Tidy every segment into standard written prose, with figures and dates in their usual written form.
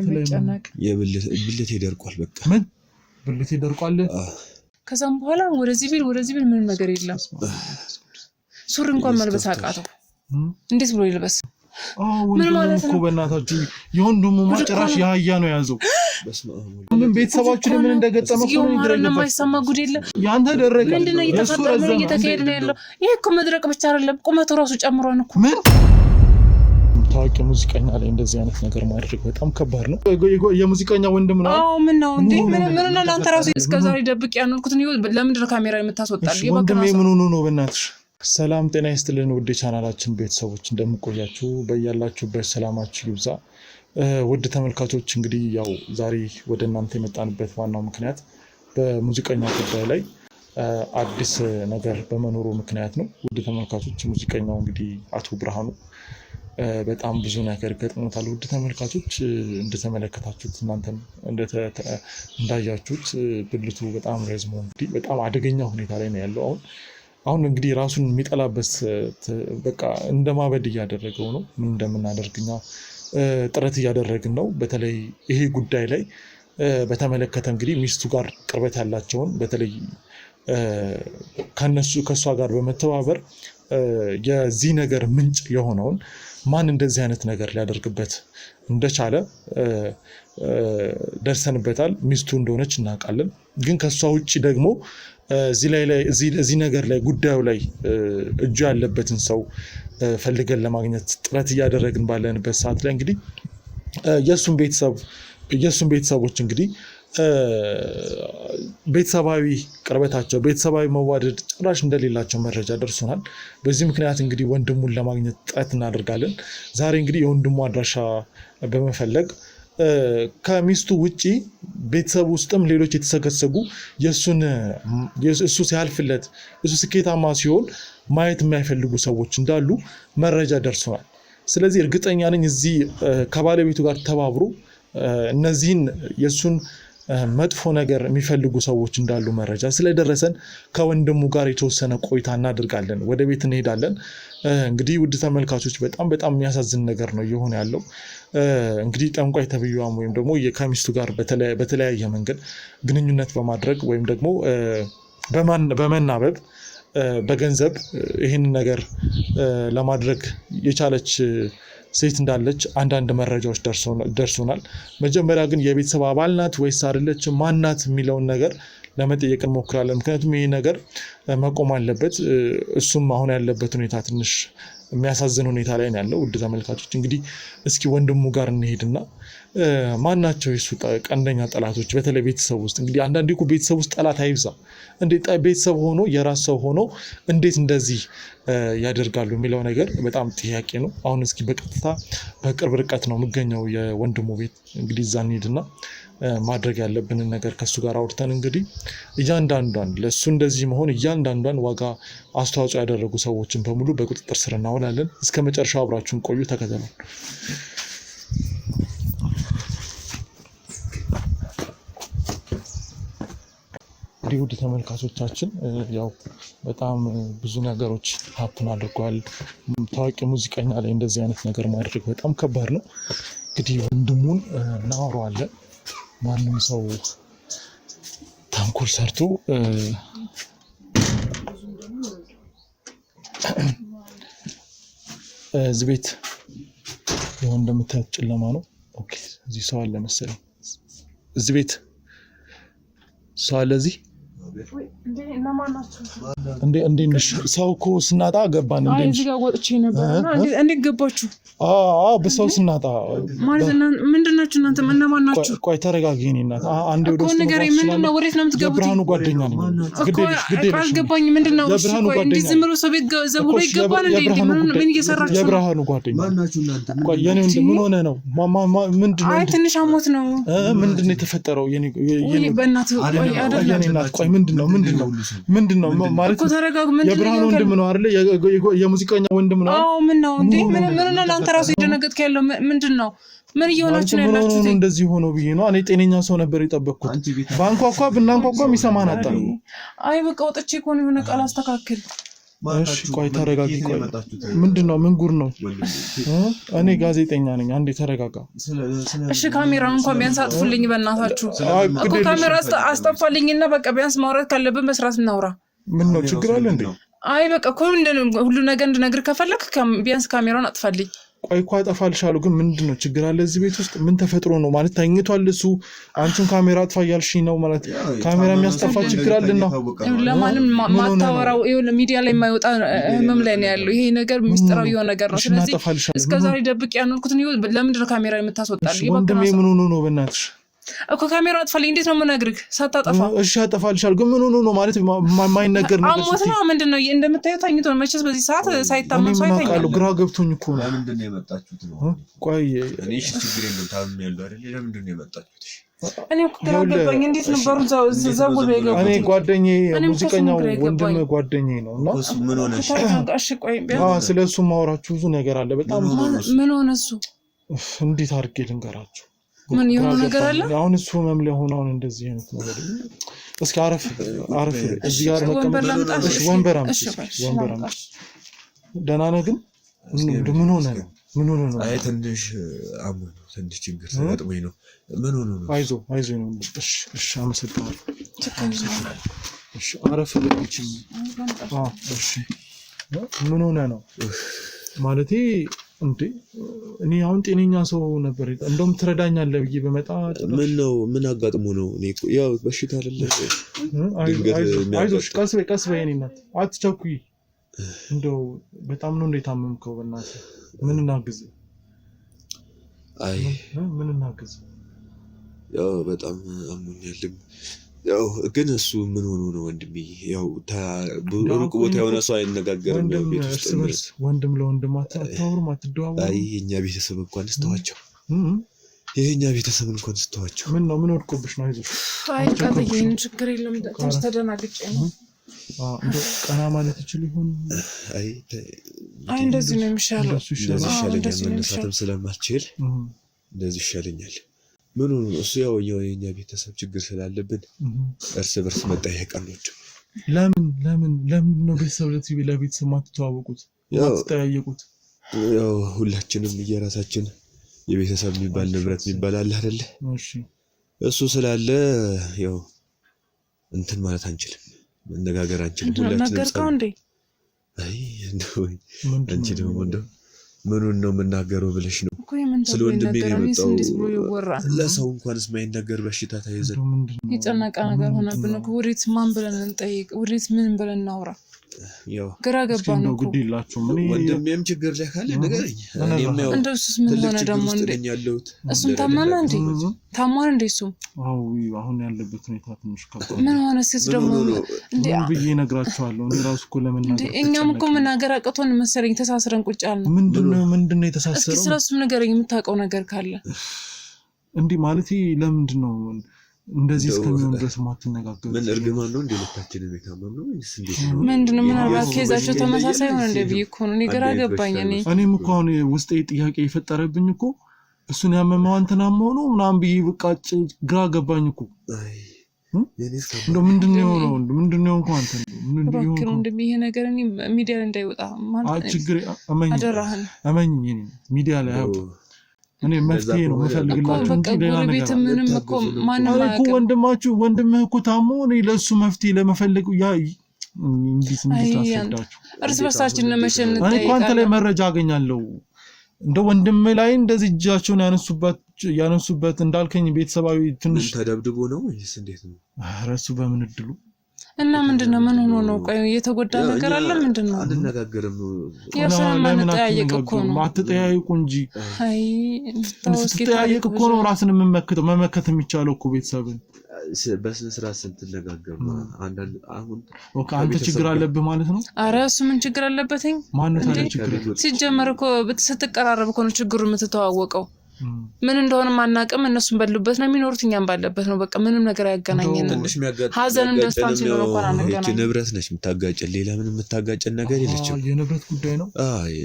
ለምጨነቅ ብልቴ ደርቋል በቃ ምን ብልቴ ደርቋል ከዛም በኋላ ወደዚህ ቢል ምንም ነገር የለም ሱሪ እንኳን መልበስ አቃተው እንዴት ብሎ ይልበስ ምን ማለት ነው በእናታችሁ የወንድሙ ማጨራሽ ያያ ነው ያዘው ምን ቤተሰባችሁ ምን እንደገጠመው ነው ይገረም የማይሰማ ጉድ የለ ያንተ ደረቀ ምንድነው እየተካሄደ ነው ያለው ይሄ እኮ መድረቅ ብቻ አይደለም ቁመቱ ራሱ ጨምሯን እኮ ምን ታዋቂ ሙዚቀኛ ላይ እንደዚህ አይነት ነገር ማድረግ በጣም ከባድ ነው የሙዚቀኛ ወንድም ነው ምን ነው እንዴ ምን ነው አንተ ራሱ እስከዛሬ ደብቅ ያንልኩት ነው ለምን ካሜራ የምታስወጣል ወንድሜ ምን ነው በእናትሽ ሰላም ጤና ይስጥልን ውድ ቻናላችን ቤተሰቦች እንደምቆያችሁ በእያላችሁበት ሰላማችሁ ይብዛ ውድ ተመልካቾች እንግዲህ ያው ዛሬ ወደ እናንተ የመጣንበት ዋናው ምክንያት በሙዚቀኛ ጉዳይ ላይ አዲስ ነገር በመኖሩ ምክንያት ነው ውድ ተመልካቾች ሙዚቀኛው እንግዲህ አቶ ብርሃኑ በጣም ብዙ ነገር ገጥሞታል ውድ ተመልካቾች እንደተመለከታችሁት እናንተም እንዳያችሁት ብልቱ በጣም ረዝሞ እንግዲህ በጣም አደገኛ ሁኔታ ላይ ነው ያለው አሁን እንግዲህ ራሱን የሚጠላበት በቃ እንደማበድ እያደረገው ነው ምን እንደምናደርግኛ ጥረት እያደረግን ነው በተለይ ይሄ ጉዳይ ላይ በተመለከተ እንግዲህ ሚስቱ ጋር ቅርበት ያላቸውን በተለይ ከሷ ጋር በመተባበር የዚህ ነገር ምንጭ የሆነውን ማን እንደዚህ አይነት ነገር ሊያደርግበት እንደቻለ ደርሰንበታል ሚስቱ እንደሆነች እናውቃለን ግን ከሷ ውጪ ደግሞ እዚህ ነገር ላይ ጉዳዩ ላይ እጁ ያለበትን ሰው ፈልገን ለማግኘት ጥረት እያደረግን ባለንበት ሰዓት ላይ እንግዲህ የሱን ቤተሰቦች እንግዲህ ቤተሰባዊ ቅርበታቸው ቤተሰባዊ መዋደድ ጭራሽ እንደሌላቸው መረጃ ደርሶናል በዚህ ምክንያት እንግዲህ ወንድሙን ለማግኘት ጥረት እናደርጋለን ዛሬ እንግዲህ የወንድሙ አድራሻ በመፈለግ ከሚስቱ ውጪ ቤተሰብ ውስጥም ሌሎች የተሰገሰጉ እሱ ሲያልፍለት እሱ ስኬታማ ሲሆን ማየት የማይፈልጉ ሰዎች እንዳሉ መረጃ ደርሶናል ስለዚህ እርግጠኛ ነኝ እዚህ ከባለቤቱ ጋር ተባብሮ እነዚህን የሱን መጥፎ ነገር የሚፈልጉ ሰዎች እንዳሉ መረጃ ስለደረሰን ከወንድሙ ጋር የተወሰነ ቆይታ እናደርጋለን ወደ ቤት እንሄዳለን እንግዲህ ውድ ተመልካቾች በጣም የሚያሳዝን ነገር ነው እየሆነ ያለው እንግዲህ ጠንቋይ ተብዩዋም ወይም ደግሞ ከሚስቱ ጋር በተለያየ መንገድ ግንኙነት በማድረግ ወይም ደግሞ በመናበብ በገንዘብ ይህን ነገር ለማድረግ የቻለች ሴት እንዳለች አንዳንድ መረጃዎች ደርሶናል መጀመሪያ ግን የቤተሰብ አባል ናት ወይስ አይደለች ማናት የሚለውን ነገር ለመጠየቅ እንሞክራለን ምክንያቱም ይሄ ነገር መቆም አለበት እሱም አሁን ያለበት ሁኔታ ትንሽ የሚያሳዝን ሁኔታ ላይ ነው ያለው ውድ ተመልካቾች እንግዲህ እስኪ ወንድሙ ጋር እንሄድና ማናቸው የሱ ቀንደኛ ጠላቶች በተለይ ቤተሰብ ውስጥ እንግዲህ አንዳንዴ እኮ ቤተሰብ ውስጥ ጠላት አይብዛ እንዴት ቤተሰብ ሆኖ የራስ ሰው ሆኖ እንዴት እንደዚህ ያደርጋሉ የሚለው ነገር በጣም ጥያቄ ነው አሁን እስኪ በቀጥታ በቅርብ ርቀት ነው የሚገኘው የወንድሙ ቤት እንግዲህ እዛ እንሄድና ማድረግ ያለብንን ነገር ከሱ ጋር አውርተን እንግዲህ እያንዳንዷን ለሱ እንደዚህ መሆን እያንዳንዷን ዋጋ አስተዋጽኦ ያደረጉ ሰዎችን በሙሉ በቁጥጥር ስር እናውላለን እስከመጨረሻው አብራችሁን ቆዩ ተከተሉ ውድ ተመልካቾቻችን ያው በጣም ብዙ ነገሮች ሀፕን አድርጓል ታዋቂ ሙዚቀኛ ላይ እንደዚህ አይነት ነገር ማድረግ በጣም ከባድ ነው እንግዲህ ወንድሙን እናወራዋለን ማንም ሰው ታንኮል ሰርቶ እዚህ ቤት እንደምታዩት ጨለማ ነው ኦኬ እዚህ ሰው አለ መሰለኝ እዚህ ቤት ሰው አለ እዚህ እንዴ ሰው እኮ ስናጣ ገባን እንዴ እዚህ ጋር ወጥቼ ነበርና እንዴ ገባችሁ በሰው ስናጣ ማለት ምንድናችሁ እናንተ እነማን ናችሁ ቆይ ተረጋጊ እኔ እናት አንዴ ወደ ውስጥ ነገር ምንድነው ወዴት ነው የምትገቡት የብርሃኑ ጓደኛ ነኝ ግዴለሽ አልገባኝ ምንድነው እንዴ ዝም ብሎ ሰው ቤት ዘብሎ ይገባል እንዴ ምን እየሰራችሁ የብርሃኑ ጓደኛ ማናችሁ እናንተ ቆይ የኔ ምን ሆነ ነው ምንድነው አይ ትንሽ አሞት ነው ምንድነው የተፈጠረው የኔ በእናትህ ቆይ አይደለም የኔ እናት ቆይ ምንድነው ማለት የብርሃኑ ወንድም ነው አይደል የሙዚቀኛ ወንድም ነው አዎ ምን ነው እንዴ ምን ነው አንተ ራስህ ይደነገጥከ ያለው ምንድነው ምን እየሆናችሁ ነው ያላችሁት እንደዚህ ሆኖ ብዬ ነው እኔ ጤነኛ ሰው ነበር የጠበቅኩት ባንኳኳ ብናንኳኳ የሚሰማን አጣ አይ በቃ ወጥቼ ኮን የሆነ ቃል አስተካክል እሺ ቆይ ተረጋጊ። ቆይ ምንድነው? ምን ጉር ነው? እኔ ጋዜጠኛ ነኝ። አንዴ ተረጋጋ። እሺ ካሜራውን እንኳን ቢያንስ አጥፉልኝ በእናታችሁ እኮ ካሜራ አስጠፋልኝና በቃ ቢያንስ ማውራት ካለብን በስርዓት እናውራ። ምን ነው ችግር አለ እንዴ? አይ በቃ እኮ ሁሉ ነገር እንድነግር ከፈለክ ቢያንስ ካሜራውን አጥፋልኝ። ቆይ እኮ አጠፋልሻለሁ፣ ግን ምንድነው ችግር አለ? እዚህ ቤት ውስጥ ምን ተፈጥሮ ነው ማለት? ተኝቷል እሱ፣ አንቺን ካሜራ አጥፋ እያልሽኝ ነው ማለት? ካሜራ የሚያስጠፋ ችግር አለና ለማንም ማታወራው ይሁን ሚዲያ ላይ የማይወጣ ህመም ላይ ነው ያለው። ይሄ ነገር ሚስጥራዊ የሆነ ነገር ነው። ስለዚህ እስከዛሬ ደብቅ ያኖርኩትን ለምንድን ነው ካሜራ የምታስወጣልኝ? ወንድሜ ምን ሆኖ ነው በእናትሽ? እኮ ካሜራ አጥፋልኝ። እንዴት ነው የምነግርህ ሳታጠፋ? እሺ አጠፋልሻለሁ፣ ግን ምን ሆኖ ነው ማለት? የማይነገር ነገር አሞት ነው ምንድነው? እንደምታየው ታኝቶ ነው መቼስ በዚህ ሰዓት ሳይታመም ሳይተኛ። ግራ ገብቶኝ እኮ ነው። ለምንድን ነው የመጣችሁት ነው? ቆይ እኔ እሺ ችግር የለውም ታምም ያለው አይደል? ለምንድን ነው የመጣችሁት? እኔ እኮ ግራ ገባኝ። እንዴት ነበሩ ዘጉል በይገቡ? እኔ ጓደኛዬ ሙዚቀኛው ወንድም ጓደኛዬ ነው እና እሱ ምን ሆነሽ? እሺ ቆይ ስለሱ ማውራችሁ ብዙ ነገር አለ። በጣም ምን ሆነ እሱ? እንዴት አድርጌ ልንገራችሁ? ምን የሆነ ነገር አለ? አሁን እሱ መምለ ሆነ አሁን እንደዚህ አይነት ነገር እስኪ አረፍ እዚህ ጋር መቀመጥ። እሺ ወንበር አምጪ። ደህና ነህ ግን? ምን ሆነ ነው? ምን ሆነ ነው? አይ ትንሽ አሞኝ ነው፣ ትንሽ ችግር ተገጥሞኝ ነው። ምን ሆነ ነው? አይዞህ ነው። እሺ አመሰግናለሁ። እሺ አረፍ ልብቺ። እሺ ምን ሆነ ነው ማለቴ? እንዴ እኔ አሁን ጤነኛ ሰው ነበር። እንደውም ትረዳኛለህ ብዬ በመጣ ምን ነው? ምን አጋጥሞ ነው? እኔ ያው በሽታ አይደለ? አይዞሽ ቀስ በይ የእኔ እናት አትቸኩይ። እንደው በጣም ነው እንደታመምከው በእናትህ ምን እናግዝ? አይ ምን እናግዝ? ያው በጣም አሞኛልም። ያው ግን እሱ ምን ሆኖ ነው ወንድሜ? ያው ሩቅ ቦታ የሆነ ሰው አይነጋገርም። ቤት ውስጥ ወንድም ለወንድም አታወሩም? አትደዋወሩም? አይ የኛ ቤተሰብ እንኳን ስተዋቸው የኛ ቤተሰብ እንኳን ስተዋቸው። ምን ነው? ምን ወድቆብሽ ነው? አይዞሽ። አይ ቀጥይኝ፣ ችግር የለም። ትንሽ ተደናግጬ ነው። እንደው ቀና ማለት ይችል ይሆን? አይ እንደዚህ ነው የሚሻለው። እንደዚህ ይሻለኛል። መነሳትም ስለማልችል እንደዚህ ይሻለኛል። ምን ሆኖ እሱ? ያው የኛ ቤተሰብ ችግር ስላለብን እርስ በርስ መጠያየቅ አለብን። ለምን ነው ቤተሰብ ለቤተሰብ ማትተዋወቁት ማትጠያየቁት? ያው ሁላችንም የራሳችን የቤተሰብ የሚባል ንብረት የሚባል አለ አይደለ? እሺ እሱ ስላለ ያው እንትን ማለት አንችልም፣ መነጋገር አንችልም። ሁላችንም ጸብ። አይ እንደው አንቺ ደግሞ እንደው ምኑን ነው የምናገረው ብለሽ ነው? ስለ ወንድሜ ነው የመጣው። ለሰው እንኳንስ የማይነገር በሽታ ተይዘን የጨነቀ ነገር ሆነብን እኮ። ወዴት ማን ብለን እንጠይቅ? ወዴት ምን ብለን እናውራ? ያው ግራ ገባን እኮ። ግድ የላችሁም። ወንድሜም ችግር ላይ ካለ ንገረኝ። እኔም ያው እንደሱስ ምን ሆነ ደግሞ እንዴ? እሱም ታመመ እንዴ? ታሟል እንዴ እሱም? አዎ አሁን ያለበት ሁኔታ ትንሽ ከባድ። ምን ሆነ? እስኪ ደግሞ እንዴ ብዬ እነግራችኋለሁ። እኔ ራሱ እኮ ለመናገር እኛም እኮ መናገር አቅቶን መሰለኝ ተሳስረን ቁጭ አልን። ምንድነው የተሳሰረው? እስኪ ስለሱም ንገረኝ የምታውቀው ነገር ካለ። እንዴ ማለት ለምንድን ነው እንደዚህ እስከሚሆን ድረስ ማትነጋገሩ? ምን እርግማን ነው እንዴ? ልታችንን የታመምነው ወይስ እንዴት ነው? ምንድነው? ምናልባት ኬዛቸው ተመሳሳይ ሆነ እንደ ብዬ እኮ ነው። እኔ ግራ ገባኝ። እኔም እኮ አሁን ውስጤ ጥያቄ የፈጠረብኝ እኮ እሱን ያመመው አንተና መሆኑ ምናምን ብዬ በቃ ግራ ገባኝ እኮ። እንደው ምንድነው እንኳን አንተ ምንድነው እንደም ይሄ ነገር እኔ ሚዲያ ላይ እንዳይወጣ ማለት ነው። ችግር አደራህን እመኝ ሚዲያ ላይ አውጥ። እኔ መፍትሄ ነው የምፈልግላችሁ እንጂ ሌላ ነገር ምንም እኮ ማንም እኮ ወንድምህ እኮ ታሞ እኔ ለሱ መፍትሄ ለመፈለግ እንዴት አስረዳችሁ? እርስ በርሳችን ለመሸነፍ እኔ እኮ አንተ ላይ መረጃ አገኛለሁ። እንደ ወንድም ላይ እንደዚህ እጃቸውን ያነሱበት እንዳልከኝ ቤተሰባዊ ትንሽ ተደብድቦ ነው ወይስ እንዴት ነው? ኧረ እሱ በምን እድሉ እና ምንድነው? ምን ሆኖ ነው? ቆይ የተጎዳ ነገር አለ? ምንድነው? አንነጋገርም ነው ለምን ተጠያየቅ እኮ ነው። አትጠያየቁ እንጂ። አይ ተጠያየቅ እኮ ነው ራስን መመከት የሚቻለው እኮ ቤተሰብን በስነ ስርዓት ስትነጋገር ነው። አንዳንድ አሁን አንተ ችግር አለብህ ማለት ነው? ኧረ እሱ ምን ችግር አለበትኝ? ማን ታዲያ ችግር? ሲጀመር እኮ ስትቀራረብ እኮ ነው ችግሩ የምትተዋወቀው። ምን እንደሆነ ማናቀም እነሱም ባሉበት ነው የሚኖሩት፣ እኛም ባለበት ነው። በቃ ምንም ነገር ያገናኘን ነው። ሀዘንም ደስታም ሲኖር እንኳን አንገናኝ። ንብረት ነች የምታጋጨን፣ ሌላ ምንም የምታጋጨን ነገር የለችም። የንብረት ጉዳይ ነው።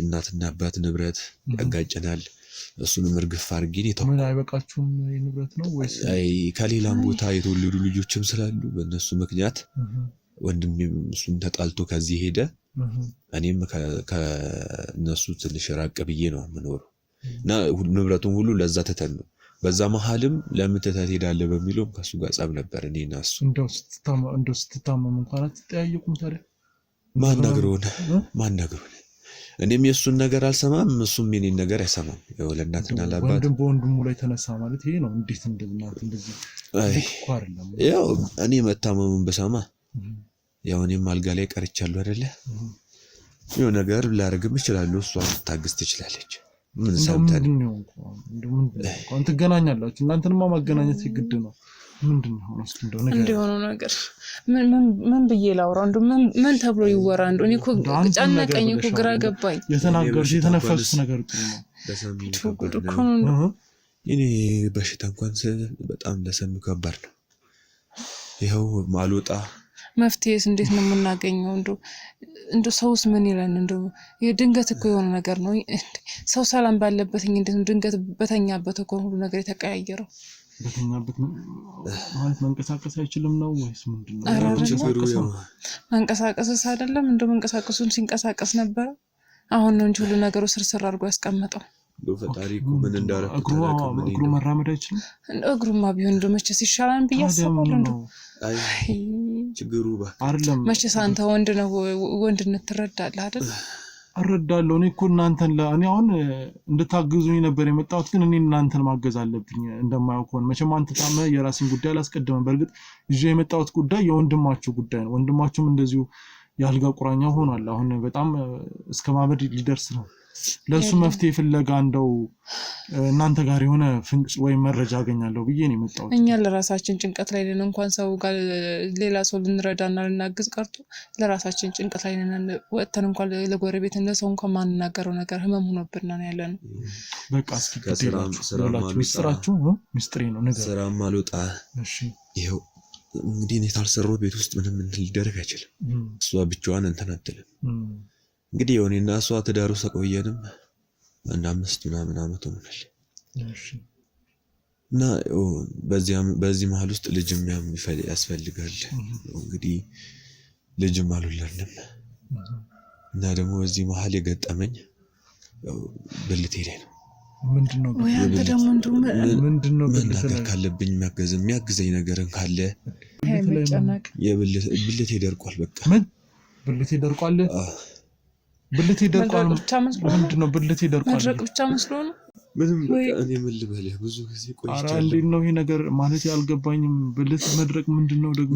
እናትና አባት ንብረት ያጋጨናል። እሱንም እርግፍ አድርጌ ምን አይበቃችሁም? የንብረት ነው ወይስ? አይ ከሌላም ቦታ የተወለዱ ልጆችም ስላሉ በእነሱ ምክንያት ወንድሜም እሱን ተጣልቶ ከዚህ ሄደ። እኔም ከነሱ ትንሽ ራቅ ብዬ ነው የምኖረው እና ንብረቱን ሁሉ ለዛ ተተን ነው በዛ መሐልም ለምን ተታሄዳለህ በሚለው ከሱ ጋር ጸብ ነበር እኔና እሱ እንደው ስትታመም እንኳን አትጠያየቁም ታዲያ ማን ነግሮን እኔም የሱን ነገር አልሰማም እሱም የኔን ነገር አይሰማም ያው ለእናትና ለአባት ወንድም በወንድሙ ላይ ተነሳ ማለት ይሄ ነው እንዴት እንደዚህ ያው እኔ መታመሙን በሰማ ያው እኔም አልጋ ላይ ቀርቻለሁ አይደለ የሆነ ነገር ላደርግም እችላለሁ እሷ ልታግዝ ትችላለች ምን ሰምተን እንኳን ትገናኛላችሁ እናንተንማ ማገናኘት ግድ ነው ምንድነው እንደሆነ ነገር ምን ብዬ ላውራው ምን ተብሎ ይወራ እኔ እኮ ጨነቀኝ እኮ ግራ ገባኝ የተነፈሱት ነገር ጥሩ ነው እኔ በሽታ እንኳን በጣም ለሰሙ ከባድ ነው ይሄው ማልወጣ መፍትሄስ እንዴት ነው የምናገኘው እንዶ ሰውስ ምን ይላል የድንገት እኮ የሆነ ነገር ነው ሰው ሰላም ባለበት እንዴት ነው ድንገት በተኛበት እኮ ሁሉ ነገር የተቀያየረው በተኛበት ማለት መንቀሳቀስ አይችልም ነው ወይስ ምንድነው መንቀሳቀስስ አይደለም መንቀሳቀሱን ሲንቀሳቀስ ነበር አሁን ነው እንጂ ሁሉ ነገሩ ስርስር አድርጎ ያስቀመጠው ፈጣሪኩ ምን እንዳረፈ እግሩ መራመድ አይችልም እግሩማ ቢሆን መቼስ ይሻላል ብያስባለሁ አይ ችግሩ አይደለም መቼስ አንተ ወንድነት ትረዳለህ አይደል አረዳለሁ እኔ እኮ እናንተን ለእኔ አሁን እንድታግዙኝ ነበር የመጣሁት ግን እኔ እናንተን ማገዝ አለብኝ እንደማያውቁ ነው መቼም አንተ ታመ የራስን ጉዳይ አላስቀድመን በርግጥ ይዤ የመጣሁት ጉዳይ የወንድማችሁ ጉዳይ ነው ወንድማችሁም እንደዚሁ ያልጋ ቁራኛ ሆኗል አሁን በጣም እስከ ማበድ ሊደርስ ነው ለሱ መፍትሄ ፍለጋ እንደው እናንተ ጋር የሆነ ፍንጭ ወይ መረጃ አገኛለሁ ብዬ ነው የመጣሁት እኛ ለራሳችን ጭንቀት ላይ ነን እንኳን ሰው ጋር ሌላ ሰው ልንረዳና ልናግዝ ቀርቶ ለራሳችን ጭንቀት ላይ ነን ወጥተን እንኳን ለጎረቤት እንደሰው እንኳን ማንናገረው ነገር ህመም ሆኖብን ነው ያለነው በቃ እስኪ ከሰላም ሚስጥራችሁ ሚስጥሬ ነው ነገር ሰላም አልወጣ እሺ ይሄው እንግዲህ እኔ ታልሰራው ቤት ውስጥ ምንም ሊደረግ አይችልም እሷ ብቻዋን እንትን አትልም እንግዲህ የሆነና እሷ ተዳሩ ሰቆየንም እና 5 ምናምን አመት ሆኗል እሺ እና በዚህ መሃል ውስጥ ልጅም ያስፈልጋል እንግዲህ ልጅም አልወለድንም እና ደግሞ በዚህ መሃል የገጠመኝ ብልቴ ላይ ነው ምንድነው ምንድነው ነገር ካለብኝ የሚያግዘኝ ነገርን ካለ ብልቴ ደርቋል በቃ ምን ብልቴ ደርቋል ብልቴ ደርቋል ምንድነው ብልቴ ደርቋል መድረቅ ብቻ መስሎ ነው ምንም እኔ ምን ልበልህ ብዙ ጊዜ ቆይቻለሁ እንዴት ነው ይሄ ነገር ማለት ያልገባኝም ብልት መድረቅ ምንድነው ደግሞ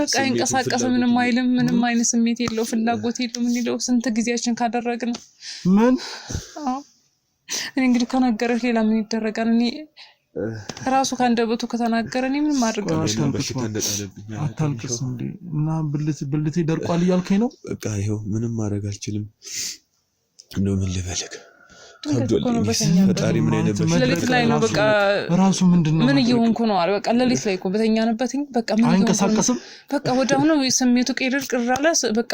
በቃ እንቀሳቀስ ምንም አይልም ምንም አይነት ስሜት የለው ፍላጎት የለው ምን ይለው ስንት ጊዜያችን ካደረግን ምን እኔ እንግዲህ ከነገረህ ሌላ ምን ይደረጋል እኔ ራሱ ካንደበቱ ከተናገረ እኔ ምን ማድረግ አታልቅስ እንዴ እና ብልቴ ደርቋል እያልከኝ ነው በቃ ይሄው ምንም ማድረግ አልችልም እንደው ምን ልበልህ ፈጣሪ ምን አይነበር ለሊት ላይ ነው በቃ ራሱ ምንድነው ምን እየሆንኩ ነው አለ በቃ ለሊት ላይ እኮ በተኛንበት በቃ ምን አይንቀሳቀስም በቃ ወዳው ነው ስሜቱ ቀይደር ቅራለ በቃ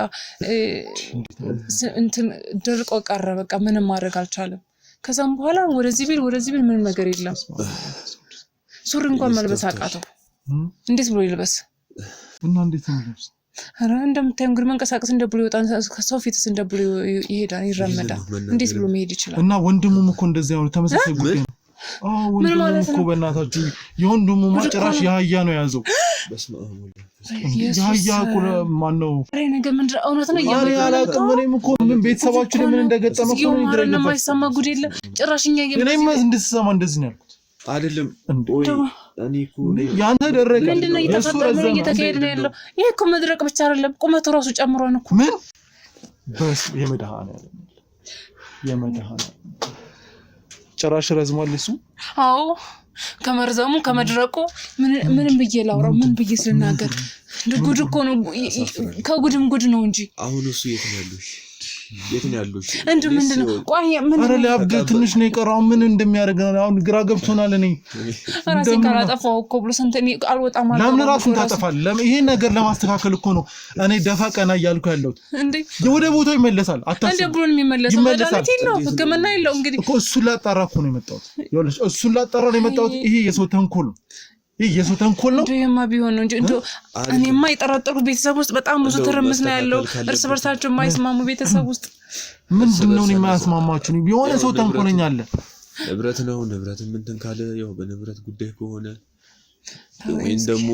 እንትን ደርቆ ቀረ በቃ ምንም ማድረግ አልቻለም ከዛም በኋላ ወደዚህ ቢል ምንም ነገር የለም ሱሪ እንኳን መልበስ አቃተው እንዴት ብሎ ይልበስ እና እንዴት ነው ልብስ አረ እንደምታየው እንግዲህ መንቀሳቀስ እንደብሎ ይወጣን ከሰው ፊትስ እንደብሎ ይሄዳል ይራመዳል እንዴት ብሎ መሄድ ይችላል እና ወንድሙም እኮ እንደዚህ ነው ተመሳሳይ ጉዳይ ነው ወንድሙም እኮ በእናታችሁ የወንድሙ ማጭራሽ ያያ ነው ያዘው ያያ ቁለ ማን ነው አሬ ነገር ምንድነው እውነት ነው ያላቀም እኔም እኮ ምን ቤተሰባችሁ ለምን እንደገጠመው ነው ይደረግ ነው የማይሰማ ጉድ የለ ጭራሽኛ እኔም እንድትሰማ እንደዚህ ነው ያልኩት አይደለም ወይ እኔ እኮ ያንተ ደረቀ ምንድነው እየተካሄደ ነው ያለው ይሄ እኮ መድረቅ ብቻ አይደለም ቁመቱ ራሱ ጨምሯን እኮ ምን በስ የመድሃና ጭራሽ ረዝሟል እሱ አዎ ከመርዘሙ ከመድረቁ ምንም ብዬ ላውራው ምን ብዬ ስለናገር ጉድ እኮ ነው ከጉድም ጉድ ነው እንጂ አሁን እሱ የት ነው ያለው ምንድነው ቆይ ምን አረ ለአብገ ትንሽ ነው የቀረው ምን እንደሚያደርግ ነው አሁን ግራ ገብቶናል እኔ ራሴን ካላጠፋው እኮ ብሎ ስንት እኔ አልወጣም ማለት ለምን ራሱን ታጠፋል ይሄ ነገር ለማስተካከል እኮ ነው እኔ ደፋ ቀና እያልኩ ያለሁት እንዴ ወደ ቦታው ይመለሳል አታስብ እንዴ ብሎ ነው የሚመለሰው መድኃኒት የለው ህክምና የለው እንግዲህ እኮ እሱን ላጣራ እኮ ነው የመጣሁት ይኸውልሽ እሱን ላጣራ ነው የመጣሁት ይሄ የሰው ተንኮል ነው ይሄ የሰው ተንኮል ነው እንደማ ቢሆን ነው እንጂ እንደው እኔማ የጠረጠርኩት ቤተሰብ ውስጥ በጣም ብዙ ትርምስ ነው ያለው እርስ በርሳቸው የማይስማሙ ቤተሰብ ውስጥ ምንድነው የማያስማማችሁ የሆነ ሰው ተንኮለኛ አለ ንብረት ነው ንብረት ምንድን ካለ ያው በንብረት ጉዳይ ከሆነ ወይም ደግሞ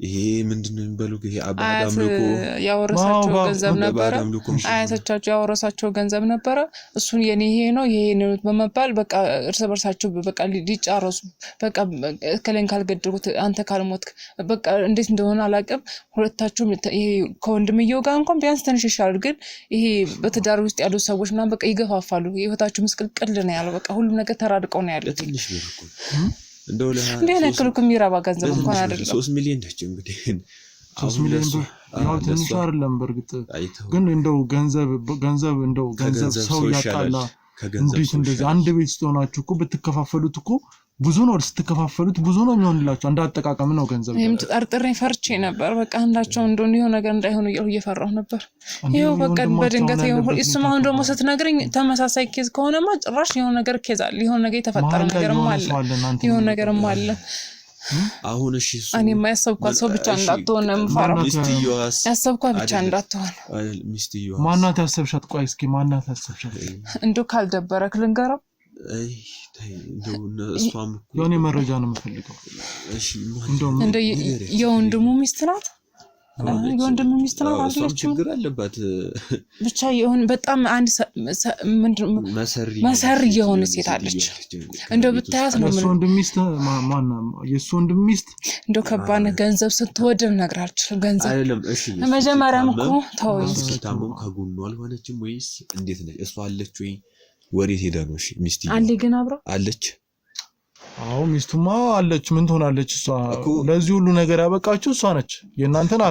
ይሄ ምንድነው የሚባለው ይሄ አባዳም ልኮ ያወረሳቸው ገንዘብ ነበር አያቶቻቸው ያወረሳቸው ገንዘብ ነበር እሱን የኔ ይሄ ነው ይሄ ነው በመባል በቃ እርስ በርሳቸው በቃ ሊጫረሱ በቃ ከለን ካልገደልኩት አንተ ካልሞትክ በቃ እንዴት እንደሆነ አላቀም ሁለታቸውም ይሄ ከወንድምየው ጋር እንኳን ቢያንስ ትንሽ ይሻላል ግን ይሄ በትዳር ውስጥ ያሉ ሰዎች ምናምን በቃ ይገፋፋሉ ህይወታቸው ምስቅልቅል ነው ያለው በቃ ሁሉ ነገር ተራርቀው ነው ያሉት ትንሽ ነው እኮ እንደው እንዴ ነክልኩ የሚራባ ገንዘብ እንኳን አይደለም 3 ሚሊዮን ነች እንግዲህ 3 ሚሊዮን ያው ትንሽ አይደለም በርግጥ ግን እንደው ገንዘብ እንደው ገንዘብ ሰው ያጣላ እንዴት እንደዚህ አንድ ቤት ውስጥ ሆናችሁ እኮ ብትከፋፈሉት እኮ ብዙ ነው ስትከፋፈሉት ብዙ ነው የሚሆንላችሁ አንድ አጠቃቀም ነው ገንዘብ ተጠርጥሬ ፈርቼ ነበር በቃ አንዳቸው እንደው ይሄው ነገር እንዳይሆኑ እየፈራሁ ነበር ይሄው በቃ በድንገት ይሄው እሱም አሁን ደግሞ ስትነግረኝ ተመሳሳይ ኬዝ ከሆነማ ጭራሽ ይሄው ነገር ኬዝ አለ ይሄው ነገር የተፈጠረ ነገርም አለ ይሄው ነገርም አለ አሁን እሺ እኔ የማያሰብኳት ሰው ብቻ እንዳትሆን ምፈራው ያሰብኳት ብቻ እንዳትሆን ሚስትየዋ ማናት ያሰብሻት ቆይ እስኪ ማናት ያሰብሻት እንደው ካልደበረክ ልንገረው አይ እንደው እሷም የሆነ መረጃ ነው የምፈልገው እሺ እንደው የወንድሙ ሚስት ናት የወንድሙ ሚስት ናት አለች ችግር አለባት ብቻ የሆነ በጣም አንድ መሰሪ የሆነ ሴት አለች እንደው ብታያት ነው የሱ ወንድም ሚስት ማን የሱ ወንድም ሚስት እንደው ከባድ ገንዘብ ስትወደድ ነግራችሁ ገንዘብ አይደለም እሺ መጀመሪያም እኮ ተወኝ ታሞም ከጎኑ አልሆነችም ወይስ እንዴት ነው እሷ አለች ወይ ወዴት ሄዳ ነው እሺ ሚስት አለ ግን አብራ አለች አዎ ሚስቱማ አለች ምን ትሆናለች እሷ ለዚህ ሁሉ ነገር ያበቃችሁ እሷ ነች የናንተን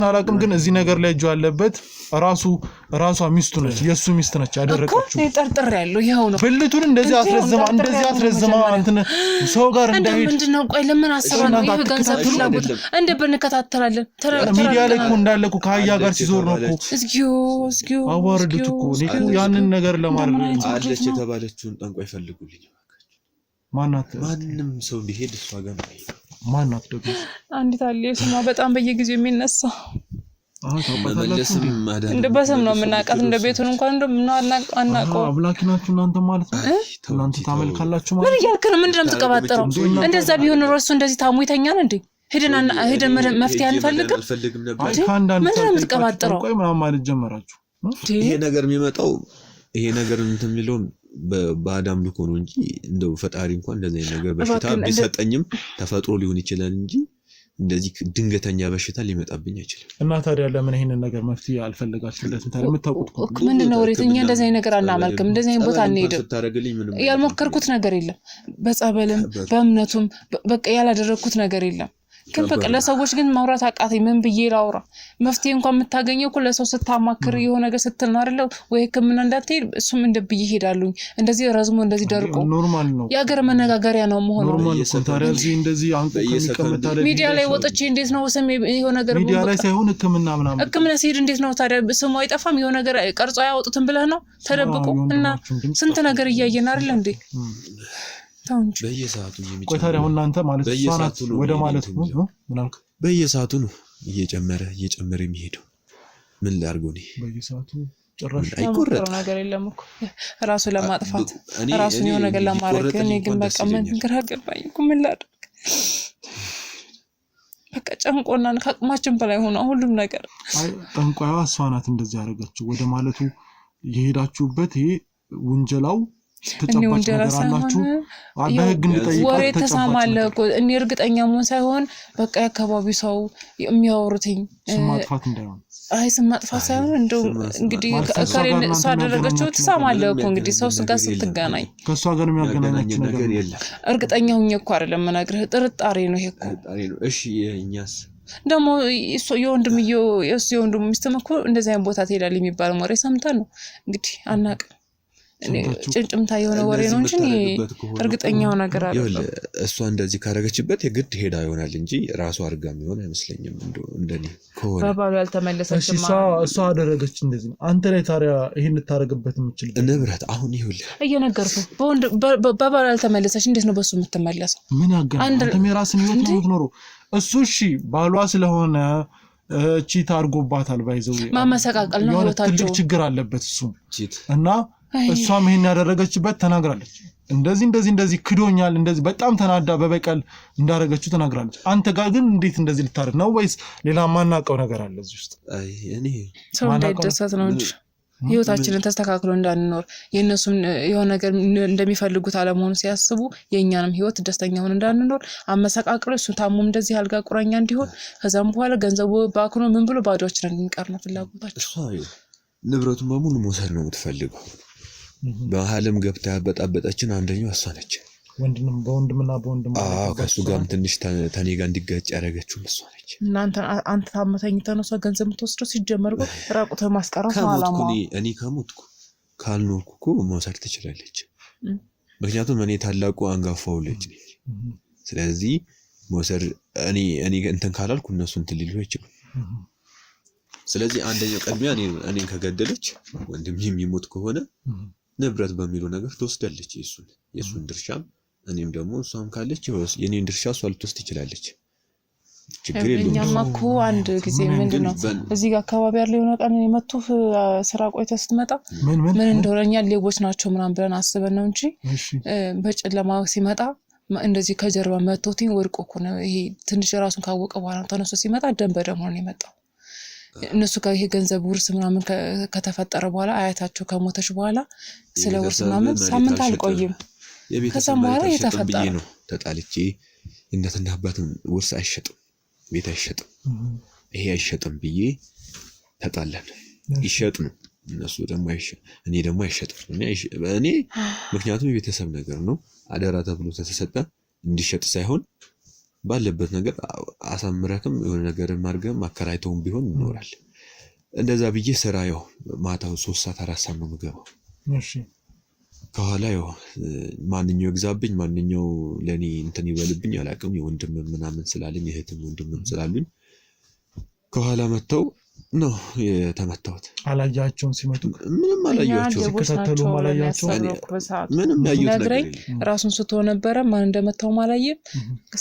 አላቅም ግን እዚህ ነገር ላይ እጁ አለበት ራሷ ሚስቱ ነች የሱ ሚስት ነች ያደረቀችው እኮ ተጠርጥር ያለው ይሄው ነው ብልቱን እንደዚህ አስረዝማ አንተ ሰው ጋር እንዳይሄድ ምንድነው ቆይ ለምን አሰራው ይሄ ገንዘብ ፍላጎት እንደ በንከታተላለን ሚዲያ ላይ እኮ እንዳለኩ ከአያ ጋር ሲዞር ነው እኮ እስኪው አዋርዱት እኮ ነው ያንን ነገር ለማድረግ አለች የተባለችውን ጠንቋይ ፈልጉልኝ ማናት ማንንም ሰው ቢሄድ እሷ ጋር ማናት ደግሞ አንዲት አለ ስማ በጣም በየጊዜው የሚነሳ መመለስም ማዳን እንደ በሰም ነው የምናውቃት እንደ ቤቱን እንኳን አናውቀው አብላኪናችሁ እናንተ ማለት ነው እናንተ ታመልካላችሁ ማለት ምን ያልከው ምንድነው የምትቀባጠረው እንደዛ ቢሆን ራሱ እንደዚህ ታሙ ይተኛል እንዴ ሄደን መፍትሄ አንፈልግም ነበር ምንድነው የምትቀባጠረው ቆይ ምናምን ማለት ጀመራችሁ ይሄ ነገር የሚመጣው ይሄ ነገር እንትን የሚለው በአዳም ልኮ ነው እንጂ እንደው ፈጣሪ እንኳን እንደዚህ ነገር በሽታ ቢሰጠኝም ተፈጥሮ ሊሆን ይችላል እንጂ እንደዚህ ድንገተኛ በሽታ ሊመጣብኝ አይችልም እና ታዲያ ለምን ይሄንን ነገር መፍትሄ አልፈለጋችሁለትም ታዲያ የምታውቁት ምንድነው ወሬተኛ እንደዚህ አይነት ነገር አናመልክም እንደዚህ አይነት ቦታ አንሄድም ያልሞከርኩት ነገር የለም በጸበልም በእምነቱም በቃ ያላደረኩት ነገር የለም ግን በቃ ለሰዎች ግን ማውራት አቃተኝ ምን ብዬ ላውራ መፍትሄ እንኳን የምታገኘው እኮ ለሰው ስታማክር የሆነ ነገር ስትል ነው አይደል ወይ ህክምና እንዳትሄድ እሱም እንደብዬ ሄዳሉኝ እንደዚህ ረዝሞ እንደዚህ ደርቆ ኖርማል ነው የሀገር መነጋገሪያ ነው መሆኑ ኖርማል ኮንታሪያል እንደዚህ አንቆ ከሚቀመጣለ ሚዲያ ላይ ወጥቼ እንዴት ነው ስም የሆነ ነገር ሚዲያ ላይ ሳይሆን ህክምና ሲሄድ እንዴት ነው ታዲያ ስሙ አይጠፋም የሆነ ነገር ቀርጾ ያወጡትን ብለህ ነው ተደብቆ እና ስንት ነገር እያየን አይደል እንዴ በየሰዓቱ ቆይ ታዲያ እናንተ ማለት ሷናት ወደ ማለት ነው ምን አልክ በየሰዓቱ ነው እየጨመረ የሚሄደው ምን ላርገው ነው በየሰዓቱ ጭራሽ አይቆረጥ ነገር የለም እኮ ራሱ ለማጥፋት ራሱ የሆነ ነገር ለማድረግ እኔ ግን በቃ ምን ግራ ገባኝ እኮ ምን ላድርግ በቃ ጨንቆናን ከአቅማችን በላይ ሆነ ሁሉም ነገር አይ ጠንቋይዋ ሷናት እንደዚህ ያደረገችው ወደ ማለቱ የሄዳችሁበት ይሄ ውንጀላው ተጨባጭ ነገር አላችሁ በህግ እንድጠይቃችሁ ወሬ ተሰማለ እኮ እኔ እርግጠኛ መሆን ሳይሆን በቃ ያከባቢው ሰው የሚያወሩትኝ ስማጥፋት እንዳይሆን ስማጥፋት ሳይሆን እንደው እንግዲህ ከሬን እሷ አደረገችው ተሰማለ እኮ እንግዲህ ሰው ጋር ስትገናኝ ከሷ ጋር የሚያገናኛችሁ ነገር የለም እርግጠኛ ሆኜ እኮ አይደለም መናገር ጥርጣሬ ነው ይሄ እኮ እሺ እኛስ ደግሞ የወንድሙ ሚስትም እኮ እንደዚህ አይነት ቦታ ትሄዳለች የሚባል ወሬ ሰምተን ነው እንግዲህ አናውቅም ጭምጭምታ የሆነ ወሬ ነው እንጂ እርግጠኛው ነገር አይደለም። እሷ እንደዚህ ካረገችበት የግድ ሄዳ ይሆናል እንጂ ራሱ አርጋ የሚሆን አይመስለኝም እንደኔ ከሆነ በባሉ ያልተመለሰች እሷ አደረገች እንደዚህ አንተ ላይ ታዲያ ይሄን ልታረግበት የምትችል ንብረት አሁን ይሁን እየነገርኩህ በባሉ ያልተመለሰች እንዴት ነው በሱ የምትመለሰው? ምን ያገናኛል? አንተ የራስን ህይወት ነው የምትኖረው። እሱ እሺ ባሏ ስለሆነ ቺት አድርጎባታል ባይዘው ማመሰቃቀል ነው ህይወታቸው ትልቅ ችግር አለበት እሱ እና እሷም ይሄን ያደረገችበት ተናግራለች። እንደዚህ ክዶኛል እንደዚህ በጣም ተናዳ በበቀል እንዳረገችው ተናግራለች። አንተ ጋር ግን እንዴት እንደዚህ ልታረግ ነው? ወይስ ሌላ ማናቀው ነገር አለ እዚህ ውስጥ? እኔ ሰው እንዳይደሰት ነው እንጂ ህይወታችንን ተስተካክሎ እንዳንኖር የነሱም የሆነ ነገር እንደሚፈልጉት አለመሆኑ ሲያስቡ የኛንም ህይወት ደስተኛ ሆነን እንዳንኖር አመሰቃቅሎ እሱ ታሙም እንደዚህ አልጋ ቁራኛ እንዲሆን ከዛም በኋላ ገንዘቡ ባክኖ ምን ብሎ ባዶአችንን እንቀር ነው ፍላጎታቸው። እሷ ንብረቱን በሙሉ መውሰድ ነው የምትፈልገው። በሐለም ገብታ ያበጣበጠችን አንደኛው እሷ ነች። በወንድምና ከሱ ጋርም ትንሽ ተኔ ጋር እንዲጋጭ ያደረገችው እሷ ነች። አንተ ታመተኝ ተነሷ ገንዘብ የምትወስደው ሲጀመር ራቁት ማስቀረት ነው አላማው። እኔ ከሞትኩ ካልኖርኩ እኮ መውሰድ ትችላለች። ምክንያቱም እኔ ታላቁ አንጋፋው ልጅ ነኝ። ስለዚህ መውሰድ እኔ እንትን ካላልኩ እነሱ እንትን ሊሉ አይችሉም። ስለዚህ አንደኛው ቀድሚያ እኔን ከገደለች ወንድም የሚሞት ከሆነ ንብረት በሚለው ነገር ትወስዳለች የሱን ድርሻም እኔም ደግሞ እሷም ካለች የኔን ድርሻ እሷ ልትወስድ ትችላለች። ችግር የለውም። እኛማ እኮ አንድ ጊዜ ምንድነው እዚህ ጋር አካባቢ ያለው የሆነ ቀን መጥቶ ስራ ቆይታ ስትመጣ ምን እንደሆነኛ ሌቦች ናቸው ምናምን ብለን አስበን ነው እንጂ በጨለማ ሲመጣ እንደዚህ ከጀርባ መጥቶኝ ወድቆ እኮ ነው። ይሄ ትንሽ ራሱን ካወቀ በኋላ ተነስቶ ሲመጣ ደም በደም ነው የመጣው። እነሱ ጋር ይሄ ገንዘብ ውርስ ምናምን ከተፈጠረ በኋላ አያታቸው ከሞተች በኋላ ስለ ውርስ ምናምን ሳምንት አልቆይም። ከዛም በኋላ የተፈጠረ ነው ተጣልቼ እናትና አባትን ውርስ አይሸጥም ቤት አይሸጥም ይሄ አይሸጥም ብዬ ተጣላን። ይሸጥ ነው እነሱ ደግሞ እኔ ደግሞ አይሸጥም እኔ ምክንያቱም የቤተሰብ ነገር ነው አደራ ተብሎ ተሰጠ እንዲሸጥ ሳይሆን ባለበት ነገር አሳምረክም የሆነ ነገር ማርገም አከራይተውም ቢሆን ይኖራል። እንደዛ ብዬ ስራ ያው ማታው 3 ሰዓት 4 ሰዓት ነው የምገባው። እሺ ከኋላ ያው ማንኛው ግዛብኝ ማንኛው ለኔ እንትን ይበልብኝ አላውቅም። የወንድም ምናምን ስላለኝ እህትም ወንድምም ስላሉኝ ከኋላ መተው ነው የተመታሁት። አላያቸውም ሲመጡ ምንም አላያቸውም ሲከታተሉ አላያቸውም ምንም ያዩት ነገር ራሱን ስቶ ነበረ ማን እንደመታው ማላየ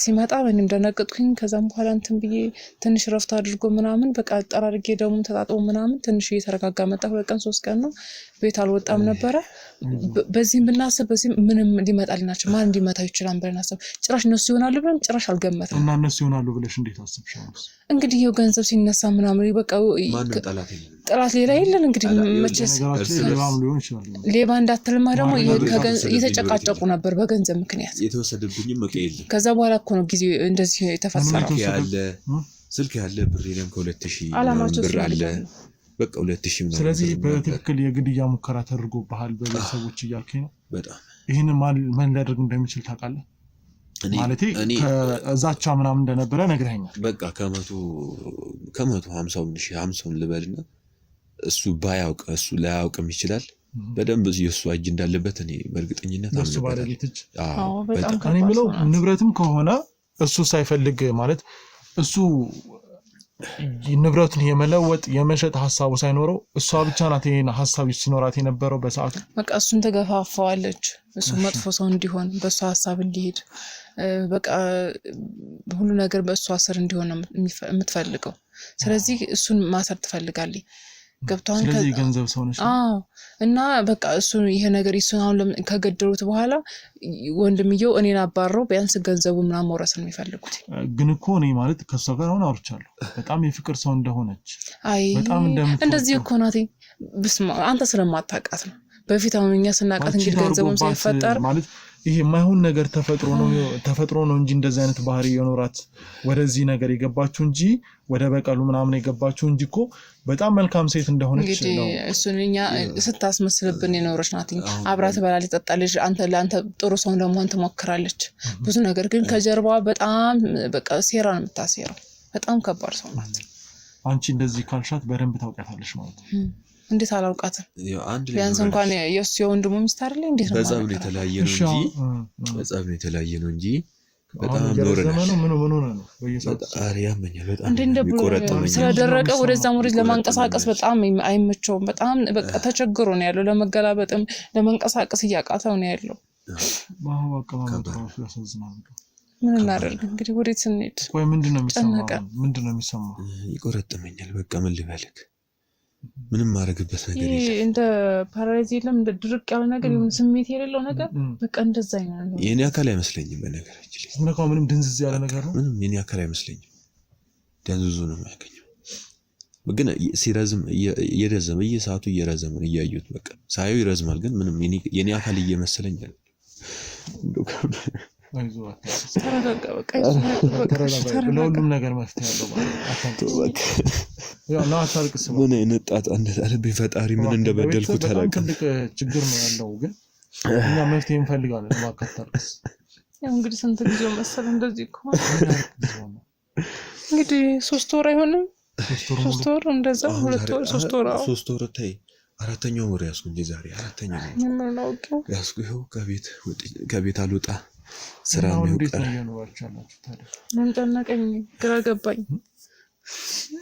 ሲመጣ ምንም እንደነቀጥኩኝ። ከዛም በኋላ እንትን ብዬ ትንሽ ረፍት አድርጎ ምናምን በቃ ጠራርጌ ደግሞ ተጣጣው ምናምን ትንሽ እየተረጋጋ መጣ። 2 ቀን 3 ቀን ነው ቤት አልወጣም ነበረ። በዚህም ብናስብ በዚህም ምንም ሊመጣልናቸው ማን እንዲመታው ይችላል ብለን አሰብ ጭራሽ እነሱ ይሆናሉ ብለን ጭራሽ አልገመትም። እና እነሱ ይሆናሉ ብለሽ እንዴት አሰብሻው? እንግዲህ ይሄው ገንዘብ ሲነሳ ምናምን በቃ ጠላት ሌላ የለን እንግዲህ መቼስ ሌባ እንዳትልማ ደግሞ እየተጨቃጨቁ ነበር በገንዘብ ምክንያት የተወሰደብኝም መቀ የለም። ከዛ በኋላ እኮ ነው ጊዜ እንደዚህ የተፈጠረው። ስልክ ያለ ብር የለም ከ2000 ብር አለ በቃ 2000 ነው። ስለዚህ በትክክል የግድያ ሙከራ ተደርጎብሃል በቤተሰቦች እያልከኝ ነው? በጣም ይሄን ማን ሊያደርግ እንደሚችል ታውቃለህ? ማለቴ ከዛቻ ምናምን እንደነበረ ነግረኸኛል። በቃ ከ150 ልበልና እሱ ባያውቅ እሱ ላያውቅም ይችላል። በደንብ የሱ እጅ እንዳለበት እኔ በእርግጠኝነት እሱ ባለቤት እጅ በጣም እኔ የምለው ንብረትም ከሆነ እሱ ሳይፈልግ ማለት እሱ ንብረቱን የመለወጥ የመሸጥ ሐሳቡ ሳይኖረው እሷ ብቻ ናት ይሄን ሐሳብ ሲኖራት የነበረው በሰዓቱ። በቃ እሱን ተገፋፋዋለች እሱ መጥፎ ሰው እንዲሆን በእሱ ሐሳብ እንዲሄድ በቃ ሁሉ ነገር በእሱ አሰር እንዲሆን ነው የምትፈልገው። ስለዚህ እሱን ማሰር ትፈልጋለች። ገብቷን ስለዚህ ገንዘብ ሰው ነሽ። እና በቃ እሱ ይሄ ነገር እሱን አሁን ከገደሉት በኋላ ወንድምየው እኔን አባረው ቢያንስ ገንዘቡ ምናምን መውረስ ነው የሚፈልጉት። ግን እኮ እኔ ማለት ከሷ ጋር አሁን አውርቻለሁ በጣም የፍቅር ሰው እንደሆነች በጣም እንደዚህ እኮ ናት። በስማ አንተ ስለማታውቃት ነው። በፊት አሁን እኛ ስናውቃት እንግዲህ ገንዘቡም ሳይፈጠር ማለት ይሄ የማይሆን ነገር ተፈጥሮ ነው እንጂ እንደዚህ አይነት ባህሪ የኖራት ወደዚህ ነገር የገባችው እንጂ ወደ በቀሉ ምናምን የገባችው እንጂ እኮ በጣም መልካም ሴት እንደሆነች ነው። እንግዲህ እሱንኛ ስታስመስልብን የኖረች ናት። አብራት በላል ተጣጣለች። ለአንተ ጥሩ ሰው ለመሆን ትሞክራለች ብዙ ነገር፣ ግን ከጀርባዋ በጣም በቃ ሴራ ነው የምታሴረው። በጣም ከባድ ሰው ናት። አንቺ እንደዚህ ካልሻት በደንብ ታውቂያታለሽ ማለት ነው። እንዴት አላውቃትም ቢያንስ እንኳን የሱ የወንድሙ ሚስት አይደል እንዴት ነው በዛም ነው የተለያየ ነው እንጂ በጣም ኖረናል ምን ነው በየሰዓቱ ያመኛል በጣም እንደ ይቆረጥመኛል ስለደረቀ ወደዛም ወደ ለማንቀሳቀስ በጣም አይመቸውም በጣም በቃ ተቸግሮ ነው ያለው ለመገላበጥም ለመንቀሳቀስ እያቃተው ነው ያለው ምን እናደርግ እንግዲህ ወዴት ስንሄድ ቆይ ምንድነው የሚሰማው ይቆረጥመኛል በቃ ምን ልበልክ ምንም ማረግበት ነገር የለም እንደ ፓራላይዝ የለም እንደ ድርቅ ያለ ነገር የሆነ ስሜት የሌለው ነገር በቃ እንደዛ አይነት የኔ አካል አይመስለኝም በነገራችን ላይ ምንም ምንም ድንዝዝ ያለ ነገር ነው ምንም የኔ አካል አይመስለኝም ደንዝዙ ነው የሚያገኘው ግን ሲረዝም እየረዘመ እየሰዓቱ እየረዘመ ነው እያዩት በቃ ሳይው ይረዝማል ግን ምንም የኔ አካል እየመሰለኝ አይደል ለሁሉም ነገር መፍትሄ ያለው ማለት ያው አታልቅስ ምን አይነት ጣጣ እንደታለብኝ ፈጣሪ ምን እንደበደልኩት አላውቅም ትልቅ ችግር ነው ያለው ግን እኛ መፍትሄ እንፈልጋለን ማከታርስ ያው እንግዲህ ስንት ጊዜው መሰለ እንደዚህ እኮ እንግዲህ 3 ወር አይሆንም 3 ወር እንደዛ 2 ወር 3 ወር 3 ወር ታይ አራተኛው ወር ያስኩ እንጂ ዛሬ አራተኛው ነው ያስኩ ይኸው ከቤት አልወጣ ስራ ነው ይቀር ምን ተነቀኝ ግራ ገባኝ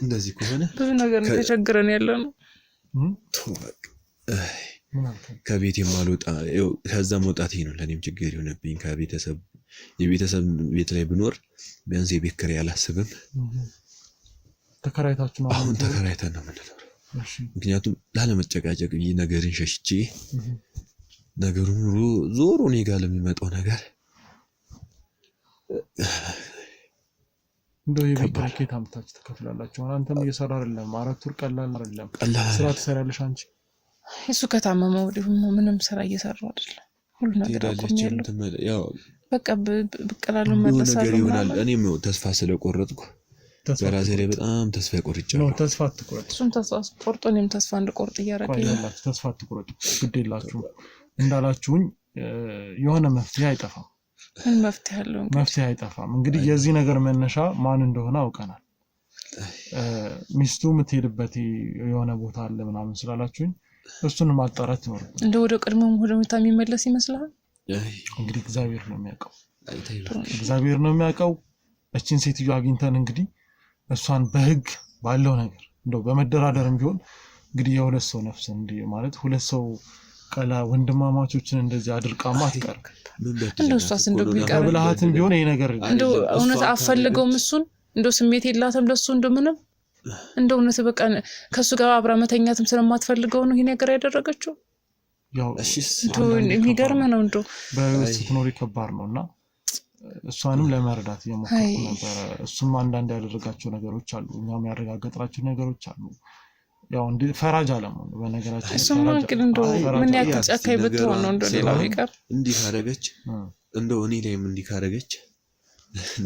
እንደዚህ ከሆነ ብዙ ነገር ተቸግረን ያለነው ከቤት የማልወጣ ከዛ መውጣት ነው ለኔም ችግር ይሆነብኝ የቤተሰብ ቤት ላይ ብኖር ቢያንስ የቤት ኪራይ አላስብም ተከራይታችሁ ነው አሁን ተከራይተን ነው የምንኖረው ምክንያቱም ላለመጨቃጨቅ ነገርን ሸሽቼ ነገሩን ዞሮ እኔ ጋር ለሚመጣው ነገር እንደው የቤት አምታች ተከፍላላችሁ አንተም እየሰራ አይደለም 4 ወር ቀላል አይደለም ስራ ትሰራለሽ አንቺ እሱ ከታመመ ወዲህ ምንም ስራ እየሰራው አይደለም ሁሉ ነገር አቆም ያው በቃ በቀላሉ መለሳለሁ ይሆናል እኔም ተስፋ ስለቆረጥኩ በራሴ ላይ በጣም ተስፋ ቆርጫለሁ ነው ተስፋ አትቆርጥ እሱም ተስፋ ቆርጦ እኔም ተስፋ እንድቆርጥ እያረገኝ ነው ተስፋ አትቆርጥ ግዴላችሁ እንዳላችሁኝ የሆነ መፍትሄ አይጠፋም ምን መፍትሄ አለው መፍትሄ አይጠፋም እንግዲህ የዚህ ነገር መነሻ ማን እንደሆነ አውቀናል ሚስቱ የምትሄድበት የሆነ ቦታ አለ ምናምን ስላላችሁኝ እሱን ማጣራት ነው እንደው ወደ ቀድሞው ሁኔታ የሚመለስ ይመስላል እንግዲህ እግዚአብሔር ነው የሚያውቀው እቺን ሴትዮ አግኝተን እንግዲህ እሷን በህግ ባለው ነገር እንደው በመደራደርም ቢሆን እንግዲህ የሁለት ሰው ነፍስ እንዴ ማለት ሁለት ሰው ቀላ ወንድማማቾችን እንደዚህ አድርቃማ አትቀር እንደው እሷስ እንደው ቢቀር ብልሃትም ቢሆን ይሄ ነገር እንደው እውነት አፈልገውም እሱን እንደው ስሜት የላትም ለሱ እንደው ምንም እንደው እውነት በቃ ከሱ ጋር አብራ መተኛትም ስለማትፈልገው ነው ይሄ ነገር ያደረገችው ያው እሺስ የሚገርም ነው እንደው በስትኖሪ ከባድ ነውና እሷንም ለመረዳት የሞከርኩ ነበር እሱም አንዳንድ ያደረጋቸው ነገሮች አሉ እኛም ያረጋገጥናቸው ነገሮች አሉ ያው እንደ ፈራጅ አለም ነው በነገራችን እሱም ግን እንደው ምን ያክል ጫካይ ብትሆን ነው እንደው ሌላው ይቀር እንዲህ ካረገች እንደው እኔ ላይም እንዲህ ካረገች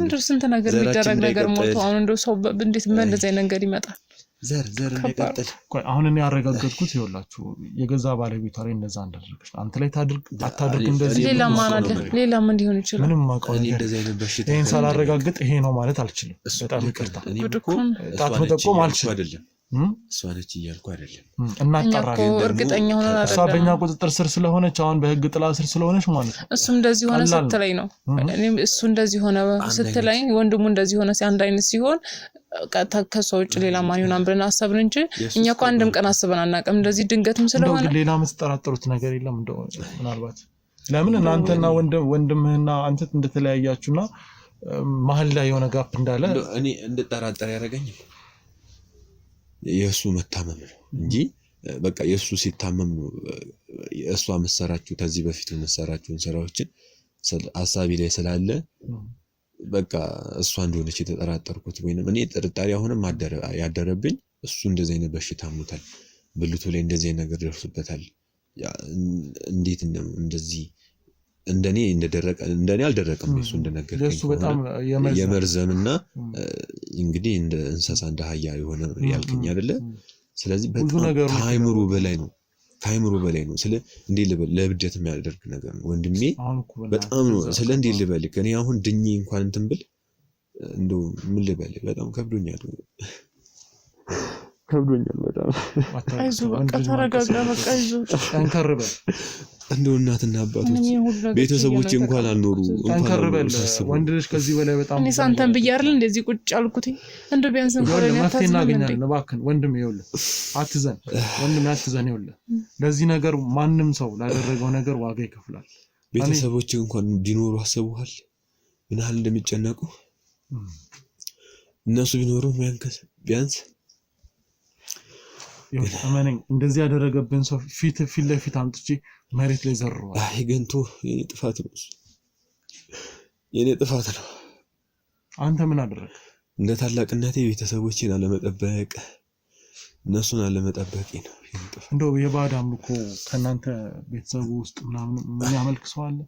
እንደው ስንት ነገር ሊደረግ ነገር ሞቶ አሁን እንደው ሰው እንዴት እንደዚህ ነገር ይመጣል ዘር እንደቀጥል አሁን እኔ ያረጋገጥኩት ይወላችሁ የገዛ ባለቤቷ ላይ እንደዛ እንዳደረገች አንተ ላይ አታድርግ እንደዚህ ሌላ ማን አለ ሌላ ምን ሊሆን ይችላል ምንም ማቀው እንደዚህ አይነት በሽታ ይሄን ሳላረጋግጥ ይሄ ነው ማለት አልችልም በጣም ይቅርታ ጣት መጠቆም አልችልም አይደለም እሷ ነች እያልኩ አይደለም እናጣራለን እርግጠኛ ሆነን አይደለም እሷ በእኛ ቁጥጥር ስር ስለሆነች አሁን በህግ ጥላ ስር ስለሆነች ማለት ነው እሱም እንደዚህ ሆነ ስትለኝ ነው እኔም እሱ እንደዚህ ሆነ ስትለኝ ወንድሙ እንደዚህ ሆነ አንድ አይነት ሲሆን ከሰው ውጭ ሌላ ማን ይሆናል ብለን አሰብን እንጂ እኛ እኮ አንድም ቀን አስበን አናውቅም እንደዚህ ድንገትም ስለሆነ ሌላ የምትጠራጠሩት ነገር የለም እንደው ምናልባት ለምን እናንተና ወንድምህና አንተ እንደተለያያችሁና መሀል ላይ የሆነ ጋፕ እንዳለ እኔ እንድጠራጠር ያደረገኝ የሱ መታመም ነው እንጂ በቃ የሱ ሲታመም ነው እሷ መሰራችሁ ከዚህ በፊት መሰራችሁን ስራዎችን ሐሳቢ ላይ ስላለ በቃ እሷ እንደሆነች የተጠራጠርኩት ወይንም እኔ ጥርጣሬ አሁንም ያደረብኝ እሱ እንደዚህ አይነት በሽታ ሞታል ብልቱ ላይ እንደዚህ ነገር ደርሶበታል እንዴት እንደዚህ እንደኔ አልደረቀም እሱ እንደነገርከኝ እሱ በጣም የመርዘምና እንግዲህ እንደ እንስሳ እንደ ሀያ የሆነ ያልከኝ አይደለ ስለዚህ በጣም ታይምሩ በላይ ነው ስለ እንዴ ለብደት የሚያደርግ ነገር ነው ወንድሜ በጣም ነው ስለ እንዴ ልበልክ እኔ አሁን ድኜ እንኳን እንትን ብል እንደው ምን ልበል በጣም ከብዶኛል ከብዶኛል በጣም አይዞህ በቃ ተረጋጋ በቃ አይዞህ ጠንከር በል እንደው እናትና አባቶች ቤተሰቦች እንኳን አልኖሩ ጠንከር በል ወንድ ልጅ ከዚህ በላይ በጣም እኔ ሳንተን ብያርል እንደዚህ ቁጭ አልኩት እንደው ቢያንስ እንኳን መፍትሄ እናገኛለን እባክህ ወንድም ይኸውልህ አትዘን ወንድም አትዘን ይኸውልህ ለዚህ ነገር ማንም ሰው ላደረገው ነገር ዋጋ ይከፍላል ቤተሰቦች እንኳን ቢኖሩ አሰቡሃል ምን ያህል እንደሚጨነቁ እነሱ ቢኖሩ ቢያንስ አማነኝ እንደዚህ ያደረገብን ሰው ፊት ለፊት አምጥቼ መሬት ላይ ዘርሯል አይ ገንቶ የኔ ጥፋት ነው አንተ ምን አደረክ እንደ ታላቅነቴ ቤተሰቦቼን አለመጠበቅ እነሱን አለመጠበቅ ነው እንደው የባዕድ አምልኮ ከናንተ ቤተሰቡ ውስጥ ምናምን ምን ያመልክ ሰው አለ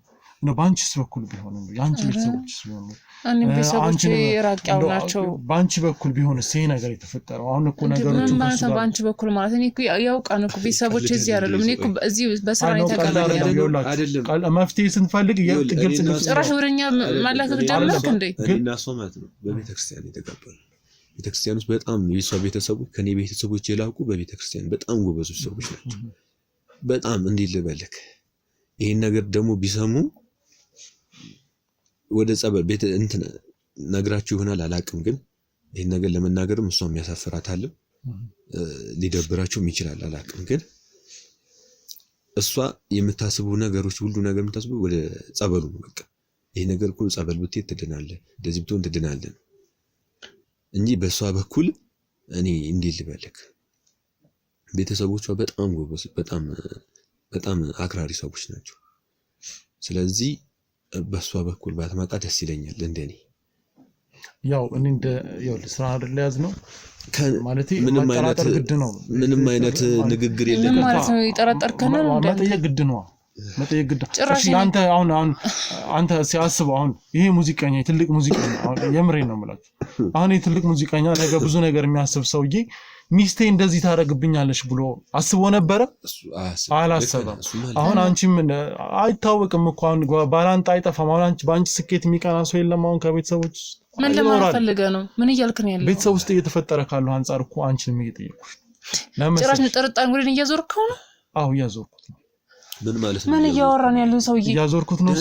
ነው ባንቺስ በኩል ቢሆን ነው ያንቺ ቤተሰቦችስ ቢሆን ነው እኔ ቤተሰቦቼ ራቂያው ናቸው ባንቺ በኩል ቢሆን እዚህ ነገር የተፈጠረው አሁን እኮ ነገሮች ማለት ባንቺ በኩል ማለት እኔ እኮ ያውቃን እኮ ቤተሰቦቼ እዚህ አይደለም እኔ እኮ እዚህ በስራ ላይ ተቀበለ አይደለም መፍትሄ ስንፈልግ ግልጽ ጭራሽ ወደኛ ማላከት ጀመርክ እንዴ እና ሶማት ነው በቤተክርስቲያን የተቀበሉ ቤተክርስቲያን ውስጥ በጣም የሷ ቤተሰቦች ከኔ ቤተሰቦች የላቁ በቤተክርስቲያን በጣም ጎበዞች ሰዎች ናቸው በጣም እንዲህ ልበልክ ይሄን ነገር ደግሞ ቢሰሙ ወደ ጸበል ቤት እንትን ነግራችሁ ይሆናል አላቅም ግን ይሄን ነገር ለመናገርም እሷም ያሳፍራታል ሊደብራችሁም ይችላል አላቅም ግን እሷ የምታስቡ ነገሮች ሁሉ ነገር የምታስቡ ወደ ጸበሉ ነው በቃ ይሄ ነገር እኮ ጸበል ብትሄድ ትድናለህ እንደዚህ ብትሆን ትድናለህ እንጂ በሷ በኩል እኔ እንዴት ልበልክ ቤተሰቦቿ በጣም ጎበዝ በጣም አክራሪ ሰዎች ናቸው ስለዚህ በሷ በኩል ባትመጣ ደስ ይለኛል እንደኔ ያው እኔ እንደ ያው ስራ አይደል ያዝነው ማለት ምንም አይነት ንግግር የለም ማለት ነው ይጠረጠርከና መጠየቅ ግድ ነው መጠየቅ ግድ እሺ አንተ ሲያስበው አሁን ይሄ ሙዚቀኛ ትልቅ ሙዚቀኛ አሁን የምሬን ነው ማለት አሁን ይሄ ትልቅ ሙዚቀኛ ነገ ብዙ ነገር የሚያስብ ሰውዬ ሚስቴ እንደዚህ ታረግብኛለሽ ብሎ አስቦ ነበር አላሰበም አሁን አንቺም አይታወቅም እኮ አሁን ባላንጣ አይጠፋም አሁን አንቺ ባንቺ ስኬት የሚቀና ሰው የለም አሁን ከቤተሰቦች ምን ለማለት ፈልገህ ነው ምን እያልክ ነው ያለው ቤተሰብ ውስጥ እየተፈጠረ ካለው አንፃር እኮ አንቺንም እየጠየቁሽ ጭራሽ ጥርጣሬ ወደ እያዞርከው ነው አው እያዞርኩት ነው ምን ማለት ነው ምን እያወራን ያለው ሰውዬ እያዞርኩት ነው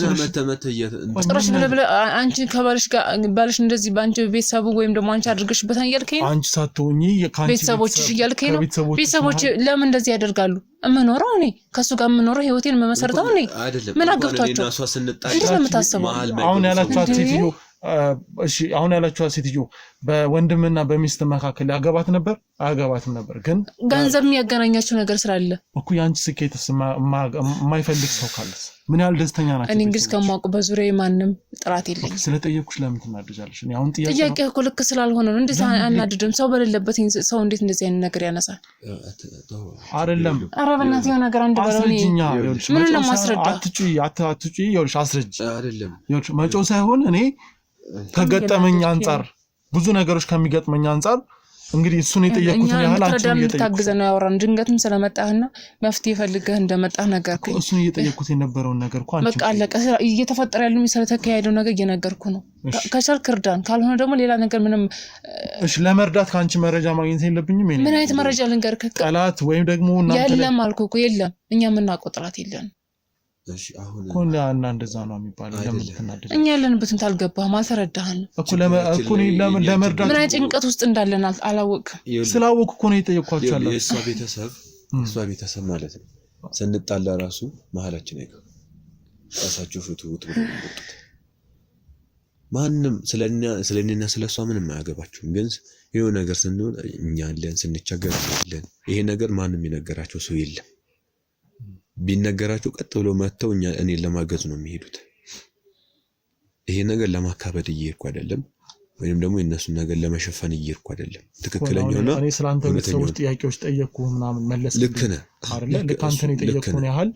ጭራሽ ብለህ አንቺ ከባልሽ ጋር ባልሽ እንደዚህ ባንቺ ቤተሰቡ ወይም ደግሞ አንቺ አድርገሽበታን እያልከኝ ነው አንቺ ሳትሆኚ ቤተሰቦችሽ እያልከኝ ነው ቤተሰቦች ለምን እንደዚህ ያደርጋሉ እምኖረው እኔ ከሱ ጋር እምኖረው ህይወቴን መመሰርተው እኔ ምን አገብቷቸው እንዴት ነው የምታስበው አሁን ያላችኋት ሴትዮ እሺ አሁን ያላችኋት ሴትዮ በወንድምና በሚስት መካከል ያገባት ነበር አያገባትም ነበር ግን ገንዘብ የሚያገናኛቸው ነገር ስላለ እኮ ያንቺ ስኬትስ የማይፈልግ ሰው ካለስ ምን ያህል ደስተኛ ናቸው እኔ እንግዲህ ከማውቀው በዙሪያዬ ማንም ጥራት የለኝም ስለጠየቅኩሽ ለምን ትናደጃለሽ እኔ አሁን ጥያቄ እኮ ልክ ስላልሆነ ነው እንዴት አናድድም ሰው በሌለበት ሰው እንዴት እንደዚህ አይነት ነገር ያነሳል አይደለም ኧረ በእናትህ የሆነ ነገር አንድ ባለውኝ ምን ነው ማስረዳ አትጩይ ይኸውልሽ አስረጅ አይደለም ይኸውልሽ መጮህ ሳይሆን እኔ ከገጠመኝ አንፃር ብዙ ነገሮች ከሚገጥመኝ አንፃር እንግዲህ እሱን የጠየቁትን ያህል አንቺ እየጠየቁት ነው ያወራን ድንገትም ስለመጣህና መፍትሄ ፈልገህ እንደመጣህ ነገርኩ እሱን እየጠየቁት የነበረውን ነገር እኮ አንቺ በቃ አለቀ እየተፈጠረ ያለው ስለተካሄደው ነገር እየነገርኩ ነው ከቻልክ እርዳን ካልሆነ ደግሞ ሌላ ነገር ምንም እሺ ለመርዳት ካንቺ መረጃ ማግኘት የለብኝም ምን አይነት መረጃ ልንገርክ ጠላት ወይም ደግሞ እናንተ የለም አልኩህ እኮ የለም እኛ የምናውቀው ጠላት የለም እሺ አሁን ኮና እንደዛ ነው የሚባለው ለምን ተናደደ እኛ ያለንበትን ታልገባህም አልተረዳህም እኮ ለመርዳት ምን አይነት ጭንቀት ውስጥ እንዳለን አላወቅም ስላወቅ እኮ ነው የጠየኳችሁ ያለው የሷ ቤተሰብ ማለት ነው ስንጣላ ራሱ መሀላችን አይገባም ራሳችሁ ፍቱት ብሎ ማንም ስለኔና ስለሷ ምንም አያገባችሁም ግን የሆነ ነገር ስንሆን እኛ አለን ስንቸገር አለን ይሄ ነገር ማንም የነገራቸው ሰው የለም ቢነገራቸው ቀጥ ብሎ መተው እኔን ለማገዝ ነው የሚሄዱት ይሄ ነገር ለማካበድ እየሄድኩ አይደለም ወይም ደግሞ የነሱን ነገር ለመሸፈን እየሄድኩ አይደለም ትክክለኛው ነው እኔ ስላንተ ቤተሰቦች ጥያቄዎች ጠየቅኩ ምናምን መለስ ልክ ነህ አይደል ልክ አንተ ነው የጠየቅኩን ያህል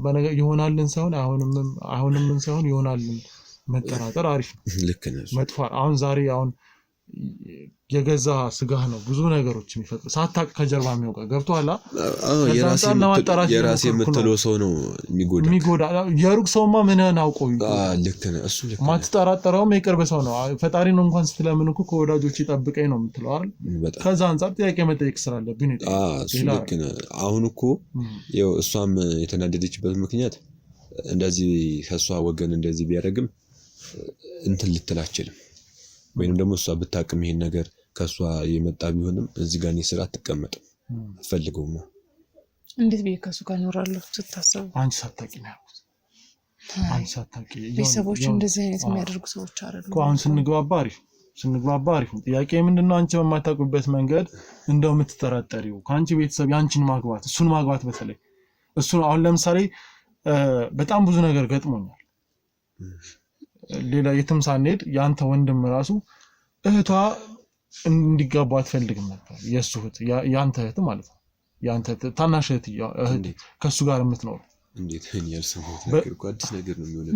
በነገር ይሆናልን ሳይሆን አሁንም ሳይሆን ይሆናልን መጠራጠር አሪፍ ልክ ነህ መጥፎ አሁን ዛሬ አሁን የገዛ ስጋህ ነው ብዙ ነገሮች የሚፈጥሩ ሳታቅ ከጀርባ የሚወጣ ገብቷላ የራሴ የምትለው ሰው ነው የሚጎዳ የሩቅ ሰውማ ምንህን አውቆ ልክ ነው እሱ ልክ ነው ማትጠራጠረውም የቅርብ ሰው ነው ፈጣሪ ነው እንኳን ስትለምን እኮ ከወዳጆች ይጠብቀኝ ነው የምትለው አይደል ከዛ አንፃር ጥያቄ መጠየቅ ስላለብኝ እሱ ልክ ነው አሁን እኮ ያው እሷም የተናደደችበት ምክንያት እንደዚህ ከሷ ወገን እንደዚህ ቢያደርግም እንትን ልትላችልም ወይንም ደግሞ እሷ ብታቅም ይሄን ነገር ከሷ የመጣ ቢሆንም እዚህ ጋር ነው ስራ ተቀመጠው ፈልገውማ እንዴት ቢከሱ ጋር ኖራለሁ ስታስቡ አንቺ ሳታቂ ነው አንቺ ሳታቂ ቤተሰቦች እንደዚህ አይነት የሚያደርጉ ሰዎች አይደሉም አሁን ስንግባባ አሪፍ ጥያቄ ምንድነው አንቺ በማታውቁበት መንገድ እንደው የምትጠራጠሪው ካንቺ ቤተሰብ ያንቺን ማግባት እሱን ማግባት በተለይ እሱን አሁን ለምሳሌ በጣም ብዙ ነገር ገጥሞኛል ሌላ የትም ሳንሄድ ያንተ ወንድም ራሱ እህቷ እንዲጋባ አትፈልግም ነበር የሱ እህት ያንተ እህት ማለት ነው ያንተ ታናሽ እህት ከሱ ጋር የምትኖር እንዴት ያልሰማሁት ነገር እኮ አዲስ ነገር ነው የሚሆነው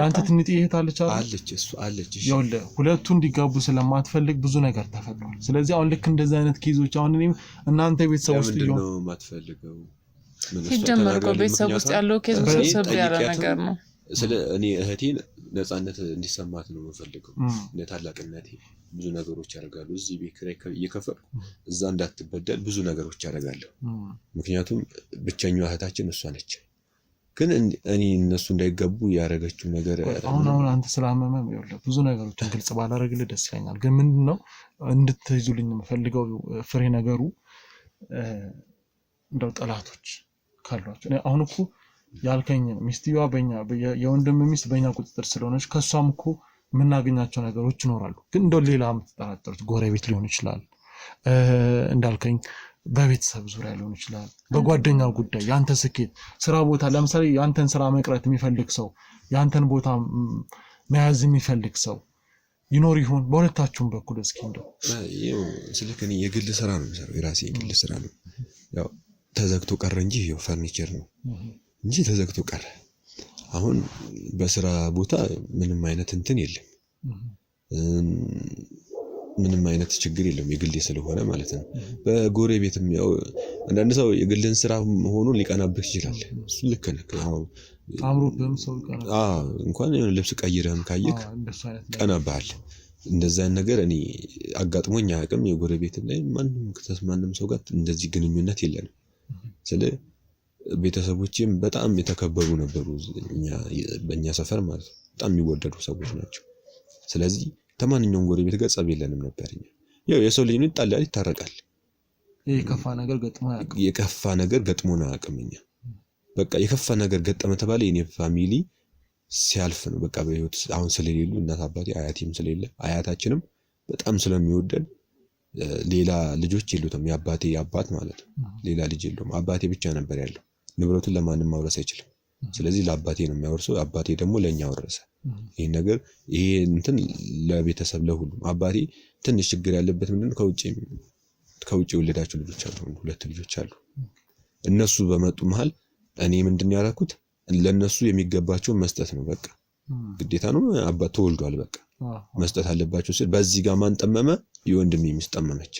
ያንተ ትንሽ እህት አለች እሱ አለች ይኸውልህ ሁለቱ እንዲጋቡ ስለማትፈልግ ብዙ ነገር ተፈጥሯል ስለዚህ አሁን ልክ እንደዚህ አይነት ኬዞች አሁን እኔም እናንተ ቤተሰብ ውስጥ ነው ማትፈልገው ሲጀመር እኮ ቤተሰብ ውስጥ ያለው ኬዝ ሰብሰብ ያለ ነገር ነው ስለ እኔ እህቴን ነፃነት እንዲሰማት ነው የምፈልገው ለታላቅነቴ ብዙ ነገሮች ያደርጋሉ እዚህ ቤት ኪራይ እየከፈልኩ እዛ እንዳትበደል ብዙ ነገሮች ያደርጋለሁ ምክንያቱም ብቸኛዋ እህታችን እሷ ነች ግን እኔ እነሱ እንዳይገቡ ያደረገችው ነገር አሁን አንተ ስላመመም ይኸውልህ ብዙ ነገሮችን ግልጽ ባላደርግልህ ደስ ይለኛል ግን ምንድነው እንድትይዙልኝ የምፈልገው ፍሬ ነገሩ እንደው ጠላቶች ካሏቸው እኔ አሁን እኮ ያልከኝ ሚስትየዋ በእኛ የወንድም ሚስት በእኛ ቁጥጥር ስለሆነች ከሷም እኮ የምናገኛቸው ነገሮች ይኖራሉ ግን እንደው ሌላ የምትጠራጠሩት ጎረቤት ሊሆን ይችላል እንዳልከኝ በቤተሰብ ዙሪያ ሊሆን ይችላል በጓደኛው ጉዳይ ያንተ ስኬት ስራ ቦታ ለምሳሌ ያንተን ስራ መቅረት የሚፈልግ ሰው ያንተን ቦታ መያዝ የሚፈልግ ሰው ይኖር ይሆን በሁለታችሁም በኩል እስኪ እንደው ስለከኝ የግል ስራ ነው የምሰራው የራሴ የግል ስራ ነው ያው ተዘግቶ ቀረ እንጂ ያው ፈርኒቸር ነው እንጂ ተዘግቶ ቀረ አሁን በስራ ቦታ ምንም አይነት እንትን የለም ምንም አይነት ችግር የለም የግል ስለሆነ ማለት ነው በጎረቤትም ያው አንዳንድ ሰው የግልን ስራ ሆኖ ሊቀናብህ ይችላል እሱ ልክ ነው አምሮብህም ሰው ይቀናል እንኳን ልብስ ቀይረህም ካየክ ቀናብሃል እንደዛ ነገር እኔ አጋጥሞኝ አያውቅም የጎረቤትና ማንም ሰው ጋር እንደዚህ ግንኙነት የለንም ስለ ቤተሰቦቼም በጣም የተከበሩ ነበሩ በእኛ ሰፈር ማለት በጣም የሚወደዱ ሰዎች ናቸው ስለዚህ ተማንኛውም ጎረቤት ጋር ጸብ የለንም ነበርኛ ያው የሰው ልጅ ነው ይጣላል ይታረቃል የከፋ ነገር ገጥሞና አያውቅምኛ በቃ የከፋ ነገር ገጠመ ተባለ የኔ ፋሚሊ ሲያልፍ ነው በቃ በህይወት አሁን ስለሌሉ እናት አባቴ አያቴም ስለሌለ አያታችንም በጣም ስለሚወደድ ሌላ ልጆች የሉትም የአባቴ አባት ማለት ነው ሌላ ልጅ የለውም አባቴ ብቻ ነበር ያለው ንብረቱን ለማንም ማውረስ አይችልም ስለዚህ ለአባቴ ነው የሚያወርሰው አባቴ ደግሞ ለኛ ወረሰ ይሄን ነገር ይሄ እንትን ለቤተሰብ ለሁሉም አባቴ ትንሽ ችግር ያለበት ምንድነው ከውጪ ወለዳቸው ልጆች አሉ ሁለት ልጆች አሉ እነሱ በመጡ መሃል እኔ ምንድነው ያደረኩት ለነሱ የሚገባቸው መስጠት ነው በቃ ግዴታ ነው አባት ተወልዷል በቃ መስጠት አለባቸው ሲል በዚህ ጋር ማን ጠመመ የወንድሜ ሚስት ጠመመች